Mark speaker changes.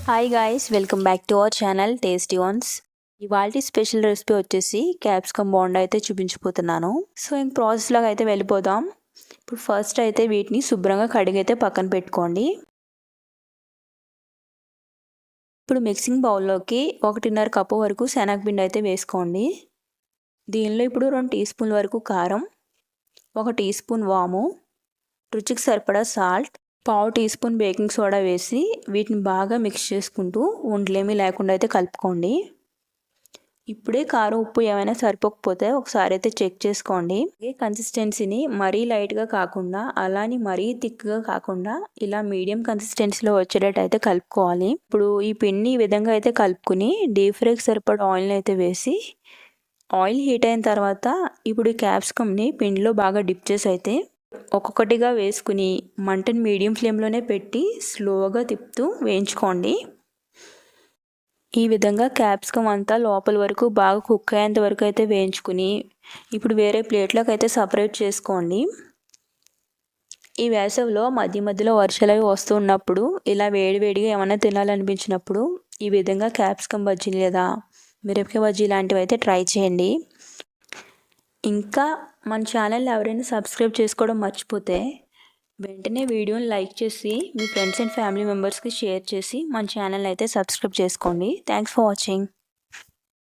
Speaker 1: Hi guys, welcome back to our channel tasty once. ఇవాళ special recipe వచ్చేసి capsicum bonda అయితే చూపించిపోతున్నాను. So ఇంక process లాగా అయితే వెళ్ళిపోదాం. ఇప్పుడు ఫస్ట్ అయితే వీటిని శుభ్రంగా కడిగైతే పక్కన పెట్టుకోండి. ఇప్పుడు మిక్సింగ్ బౌల్లోకి 1.5 కప్పు వరకు శనగపిండి అయితే వేసుకోండి. దీనిలో ఇప్పుడు 2 టీ స్పూన్ల వరకు కారం, 1 టీ స్పూన్ వాము, రుచికి సరిపడా salt, 1/2 teaspoon baking soda వేసి వీటిని బాగా మిక్స్ చేసుకుంటూ ఉండలేమీ లేకుండా అయితే కలుపుకోండి. ఇప్పుడే కారం ఉప్పు ఏమైనా సరిపోకపోతే ఒకసారి అయితే చెక్ చేసుకోండి. కన్సిస్టెన్సీని మరీ లైట్గా కాకుండా అలానే మరీ థిక్గా కాకుండా ఇలా మీడియం కన్సిస్టెన్సీలో వచ్చేటట్టు అయితే కలుపుకోవాలి. ఇప్పుడు ఈ పిండిని ఈ విధంగా అయితే కలుపుకుని డీప్ ఫ్రైకి సరిపడా ఆయిల్ని అయితే వేసి ఆయిల్ హీట్ అయిన తర్వాత ఇప్పుడు ఈ క్యాప్సికమ్ని పిండిలో బాగా డిప్ చేసి అయితే ఒక్కొక్కటిగా వేసుకుని మంటను మీడియం ఫ్లేమ్లోనే పెట్టి స్లోగా తిప్పుతూ వేయించుకోండి. ఈ విధంగా క్యాప్సికమ్ అంతా లోపల వరకు బాగా కుక్ అయ్యేంత వరకు అయితే వేయించుకుని ఇప్పుడు వేరే ప్లేట్లోకి అయితే సపరేట్ చేసుకోండి. ఈ వేసవిలో మధ్య మధ్యలో వర్షాలు అవి వస్తూ ఉన్నప్పుడు ఇలా వేడివేడిగా ఏమైనా తినాలనిపించినప్పుడు ఈ విధంగా క్యాప్సికమ్ బజ్జీ లేదా మిరపకాయ బజ్జీ లాంటివి అయితే ట్రై చేయండి. ఇంకా మన ఛానల్ ఎవరైనా సబ్స్క్రైబ్ చేసుకోవడం మర్చిపోతే వెంటనే వీడియోని లైక్ చేసి మీ ఫ్రెండ్స్ అండ్ ఫ్యామిలీ మెంబర్స్కి షేర్ చేసి మన ఛానల్ అయితే సబ్స్క్రైబ్ చేసుకోండి. Thanks for watching.